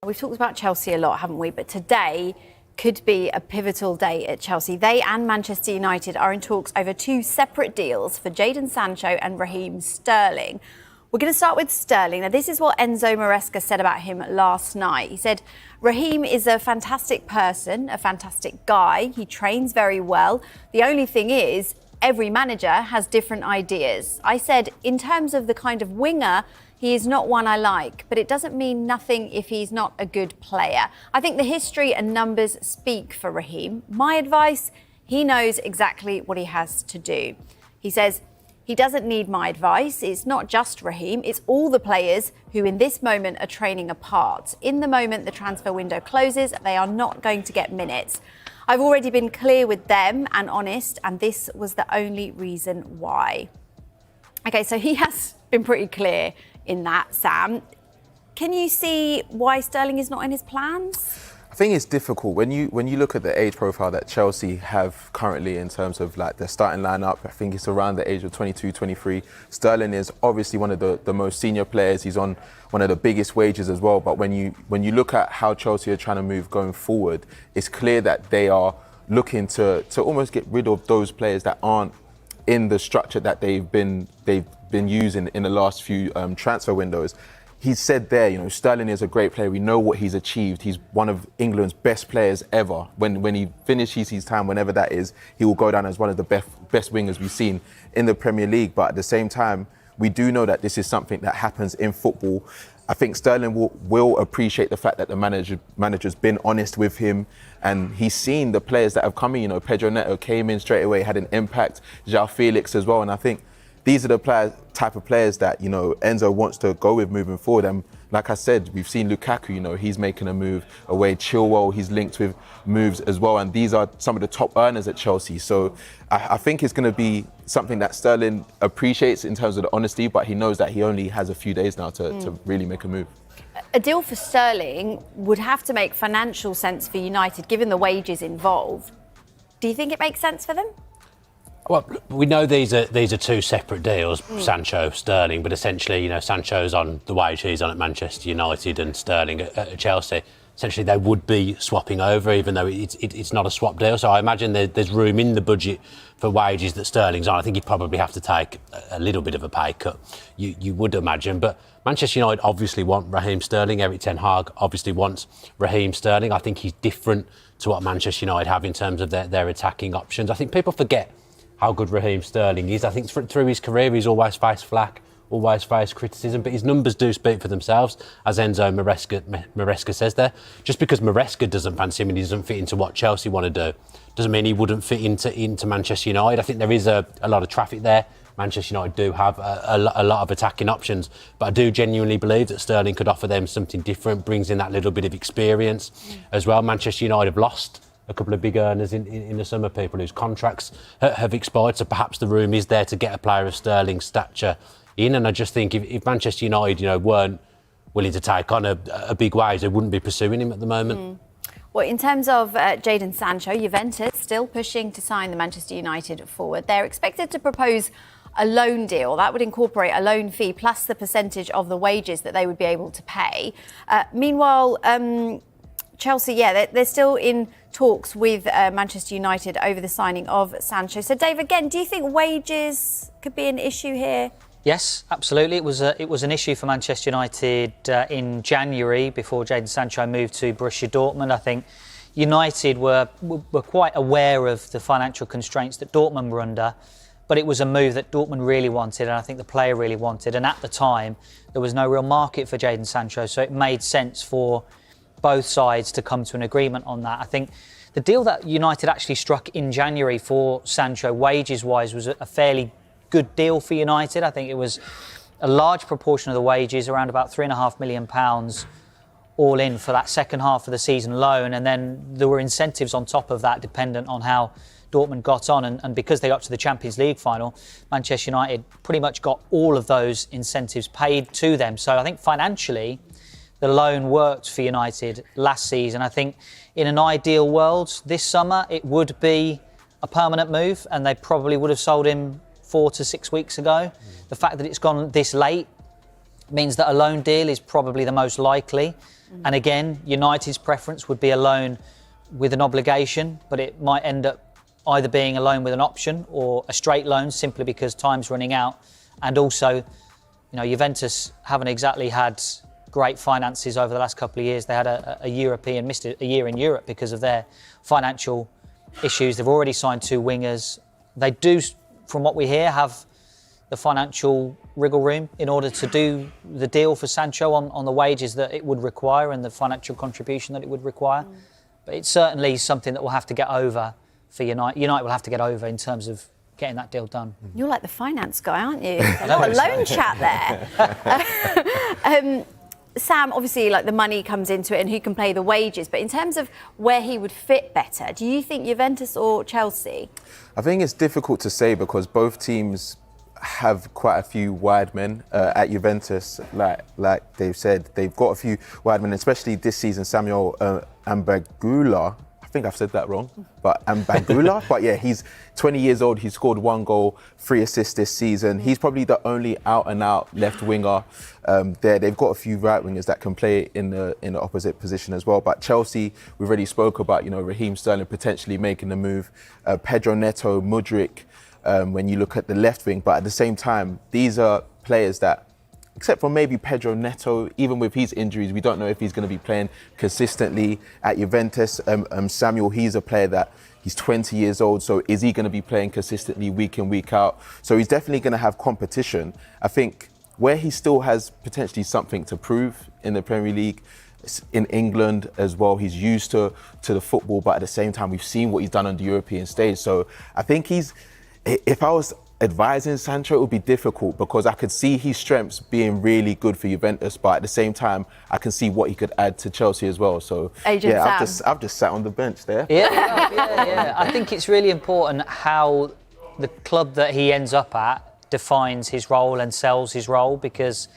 We've talked about Chelsea a lot, haven't we? But today could be a pivotal day at Chelsea. They and Manchester United are in talks over two separate deals for Jadon Sancho and Raheem Sterling. We're going to start with Sterling. Now, this is what Enzo Maresca said about him last night. He said, Raheem is a fantastic person, a fantastic guy. He trains very well. The only thing is, every manager has different ideas. I said, in terms of the kind of winger, he is not one I like, but it doesn't mean nothing if he's not a good player. I think the history and numbers speak for Raheem. My advice, he knows exactly what he has to do. He says, he doesn't need my advice. It's not just Raheem, it's all the players who in this moment are training apart. In the moment the transfer window closes, they are not going to get minutes. I've already been clear with them and honest, and this was the only reason why. Okay, so he has been pretty clear in that, Sam. Can you see why Sterling is not in his plans? I think it's difficult when you look at the age profile that Chelsea have currently in terms of like their starting lineup. I think it's around the age of 22, 23. Sterling is obviously one of the most senior players. He's on one of the biggest wages as well. But when you look at how Chelsea are trying to move going forward, it's clear that they are looking to almost get rid of those players that aren't in the structure that they've been using in the last few transfer windows. He said there, Sterling is a great player. We know what he's achieved. He's one of England's best players ever. When he finishes his time, whenever that is, he will go down as one of the best wingers we've seen in the Premier League. But at the same time, we do know that this is something that happens in football. I think Sterling will appreciate the fact that the manager's been honest with him, and he's seen the players that have come in. Pedro Neto came in straight away, had an impact. João Felix as well, and I think these are the type of players that, Enzo wants to go with moving forward. And like I said, we've seen Lukaku, he's making a move away. Chilwell, he's linked with moves as well. And these are some of the top earners at Chelsea. So I think it's going to be something that Sterling appreciates in terms of the honesty, but he knows that he only has a few days now to really make a move. A deal for Sterling would have to make financial sense for United, given the wages involved. Do you think it makes sense for them? Well, we know these are two separate deals, Sancho, Sterling, but essentially, Sancho's on the wage he's on at Manchester United and Sterling at Chelsea. Essentially, they would be swapping over, even though it's not a swap deal. So I imagine there's room in the budget for wages that Sterling's on. I think he'd probably have to take a little bit of a pay cut, you would imagine. But Manchester United obviously want Raheem Sterling. Erik Ten Hag obviously wants Raheem Sterling. I think he's different to what Manchester United have in terms of their attacking options. I think people forget how good Raheem Sterling is. I think through his career, he's always faced flack, always faced criticism, but his numbers do speak for themselves, as Enzo Maresca says there. Just because Maresca doesn't fancy him and he doesn't fit into what Chelsea want to do, doesn't mean he wouldn't fit into Manchester United. I think there is a lot of traffic there. Manchester United do have a lot of attacking options, but I do genuinely believe that Sterling could offer them something different, brings in that little bit of experience as well. Manchester United have lost a couple of big earners in the summer, people whose contracts have expired, so perhaps the room is there to get a player of Sterling's stature in. And I just think if Manchester United, weren't willing to take on a big wage, they wouldn't be pursuing him at the moment. Well, in terms of Jadon Sancho, Juventus still pushing to sign the Manchester United forward. They're expected to propose a loan deal. That would incorporate a loan fee plus the percentage of the wages that they would be able to pay. Meanwhile, Chelsea, they're still in talks with Manchester United over the signing of Sancho. So, Dave, again, do you think wages could be an issue here? Yes, absolutely. It was an issue for Manchester United in January before Jadon Sancho moved to Borussia Dortmund. I think United were quite aware of the financial constraints that Dortmund were under, but it was a move that Dortmund really wanted, and I think the player really wanted. And at the time, there was no real market for Jadon Sancho, so it made sense for both sides to come to an agreement on that. I think the deal that United actually struck in January for Sancho, wages-wise, was a fairly good deal for United. I think it was a large proportion of the wages, around about £3.5 million all in for that second half of the season loan. And then there were incentives on top of that, dependent on how Dortmund got on. And because they got to the Champions League final, Manchester United pretty much got all of those incentives paid to them. So I think financially, the loan worked for United last season. I think in an ideal world this summer, it would be a permanent move and they probably would have sold him 4 to 6 weeks ago. The fact that it's gone this late means that a loan deal is probably the most likely. And again, United's preference would be a loan with an obligation, but it might end up either being a loan with an option or a straight loan simply because time's running out. And also, Juventus haven't exactly had great finances over the last couple of years. They had missed a year in Europe because of their financial issues. They've already signed 2 wingers. They do, from what we hear, have the financial wriggle room in order to do the deal for Sancho on the wages that it would require and the financial contribution that it would require. But it's certainly something that we'll have to get over for United. United will have to get over in terms of getting that deal done. You're like the finance guy, aren't you? A lot of loan chat there. Sam, obviously, like the money comes into it and who can pay the wages. But in terms of where he would fit better, do you think Juventus or Chelsea? I think it's difficult to say because both teams have quite a few wide men at Juventus. Like they've said, they've got a few wide men, especially this season. Samuel Ambagula. I think I've said that wrong, but Ambagula. But yeah, he's 20 years old. He scored 1 goal, 3 assists this season. He's probably the only out-and-out left winger there. They've got a few right wingers that can play in the opposite position as well. But Chelsea, we've already spoke about, Raheem Sterling potentially making the move. Pedro Neto, Mudryk, when you look at the left wing. But at the same time, these are players that, except for maybe Pedro Neto, even with his injuries, we don't know if he's going to be playing consistently at Juventus. Samuel, he's a player that he's 20 years old, so is he going to be playing consistently week in, week out? So he's definitely going to have competition. I think where he still has potentially something to prove in the Premier League, in England as well, he's used to the football, but at the same time, we've seen what he's done on the European stage. So I think if I was advising Sancho, it would be difficult because I could see his strengths being really good for Juventus, but at the same time, I can see what he could add to Chelsea as well. So Agent Sam. I've just sat on the bench there. Yeah. I think it's really important how the club that he ends up at defines his role and sells his role, because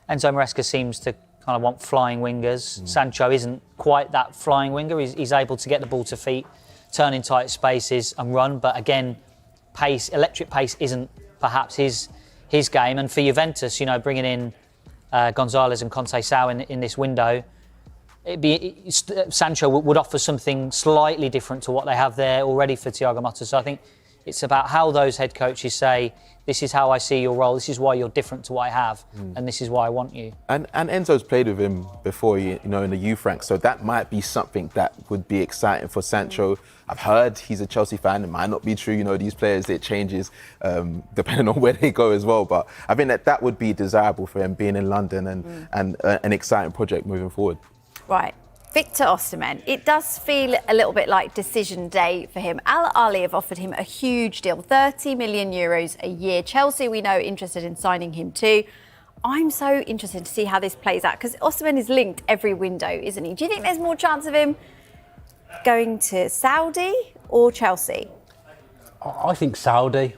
Enzo Maresca seems to kind of want flying wingers. Sancho isn't quite that flying winger. He's able to get the ball to feet, turn in tight spaces and run, but again, electric pace isn't perhaps his game. And for Juventus, bringing in Gonzalez and Conceição in this window, Sancho would offer something slightly different to what they have there already for Thiago Motta. So I think it's about how those head coaches say, this is how I see your role, this is why you're different to what I have, and this is why I want you. And Enzo's played with him before, in the youth ranks, so that might be something that would be exciting for Sancho. I've heard he's a Chelsea fan. It might not be true, these players, it changes depending on where they go as well. But I think that would be desirable for him being in London and an exciting project moving forward. Right. Victor Osimhen, it does feel a little bit like decision day for him. Al Ahly have offered him a huge deal, 30 million euros a year. Chelsea, we know, interested in signing him too. I'm so interested to see how this plays out because Osimhen is linked every window, isn't he? Do you think there's more chance of him going to Saudi or Chelsea? I think Saudi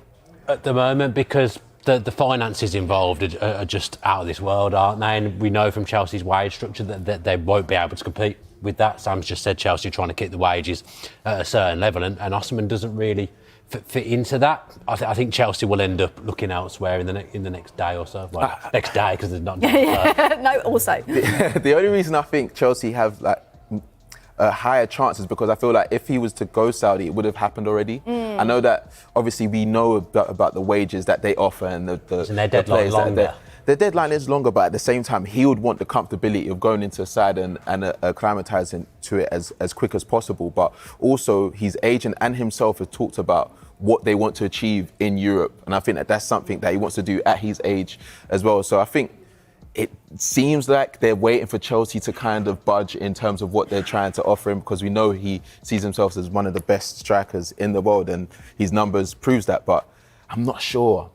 at the moment because the finances involved are just out of this world, aren't they? And we know from Chelsea's wage structure that they won't be able to compete with that. Sam's just said Chelsea are trying to keep the wages at a certain level, and Osimhen doesn't really fit into that. I think Chelsea will end up looking elsewhere in the next day or so. Well, next day because there's not. No, also. The only reason I think Chelsea have higher chances because I feel like if he was to go Saudi, it would have happened already. I know that obviously we know about the wages that they offer and their deadline longer. The deadline is longer, but at the same time, he would want the comfortability of going into a side and acclimatising to it as quick as possible. But also, his agent and himself have talked about what they want to achieve in Europe, and I think that's something that he wants to do at his age as well. So I think it seems like they're waiting for Chelsea to kind of budge in terms of what they're trying to offer him because we know he sees himself as one of the best strikers in the world and his numbers proves that. But I'm not sure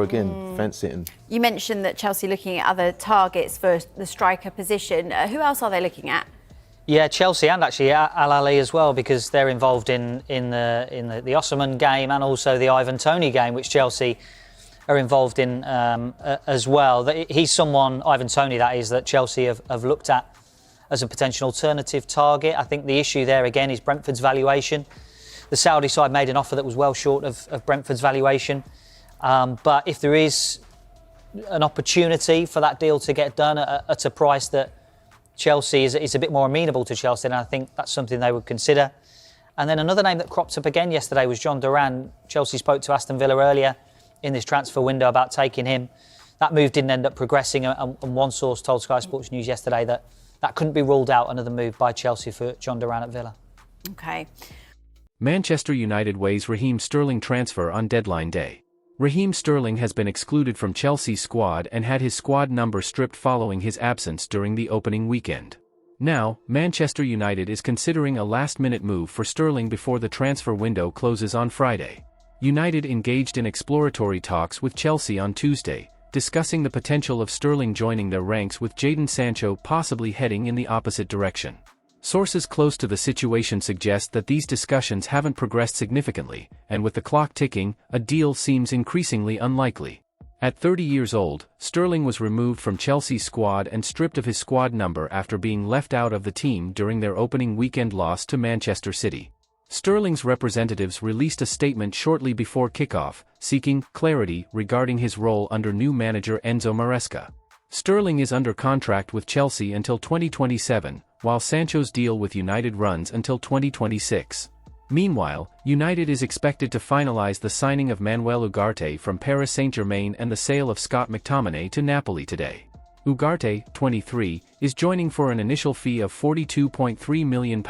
again, fence sitting. You mentioned that Chelsea looking at other targets for the striker position. Who else are they looking at? Yeah, Chelsea and actually Al Ahly as well because they're involved in the Osimhen game and also the Ivan Toney game, which Chelsea are involved in as well. He's someone, Ivan Toney that is, that Chelsea have looked at as a potential alternative target. I think the issue there again is Brentford's valuation. The Saudi side made an offer that was well short of Brentford's valuation. But if there is an opportunity for that deal to get done at a price that Chelsea is a bit more amenable to Chelsea, and I think that's something they would consider. And then another name that cropped up again yesterday was John Duran. Chelsea spoke to Aston Villa earlier in this transfer window about taking him. That move didn't end up progressing, and one source told Sky Sports News yesterday that couldn't be ruled out, another move by Chelsea for John Duran at Villa. OK. Manchester United weighs Raheem Sterling transfer on deadline day. Raheem Sterling has been excluded from Chelsea's squad and had his squad number stripped following his absence during the opening weekend. Now, Manchester United is considering a last-minute move for Sterling before the transfer window closes on Friday. United engaged in exploratory talks with Chelsea on Tuesday, discussing the potential of Sterling joining their ranks with Jadon Sancho possibly heading in the opposite direction. Sources close to the situation suggest that these discussions haven't progressed significantly, and with the clock ticking, a deal seems increasingly unlikely. At 30 years old, Sterling was removed from Chelsea's squad and stripped of his squad number after being left out of the team during their opening weekend loss to Manchester City. Sterling's representatives released a statement shortly before kickoff, seeking clarity regarding his role under new manager Enzo Maresca. Sterling is under contract with Chelsea until 2027, while Sancho's deal with United runs until 2026. Meanwhile, United is expected to finalize the signing of Manuel Ugarte from Paris Saint-Germain and the sale of Scott McTominay to Napoli today. Ugarte, 23, is joining for an initial fee of £42.3 million,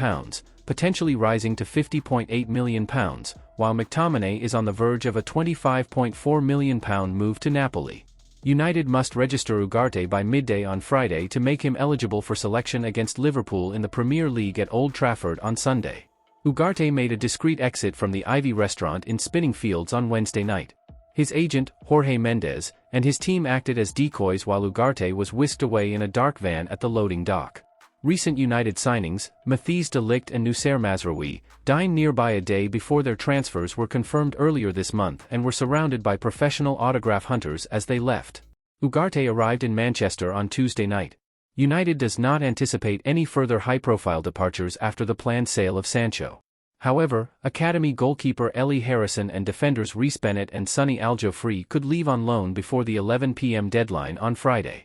potentially rising to £50.8 million, while McTominay is on the verge of a £25.4 million move to Napoli. United must register Ugarte by midday on Friday to make him eligible for selection against Liverpool in the Premier League at Old Trafford on Sunday. Ugarte made a discreet exit from the Ivy restaurant in Spinning Fields on Wednesday night. His agent, Jorge Mendes, and his team acted as decoys while Ugarte was whisked away in a dark van at the loading dock. Recent United signings, Matthijs de Ligt and Noussair Mazraoui, dined nearby a day before their transfers were confirmed earlier this month and were surrounded by professional autograph hunters as they left. Ugarte arrived in Manchester on Tuesday night. United does not anticipate any further high-profile departures after the planned sale of Sancho. However, academy goalkeeper Ellie Harrison and defenders Reece Bennett and Sonny Al-Jofri could leave on loan before the 11 p.m. deadline on Friday.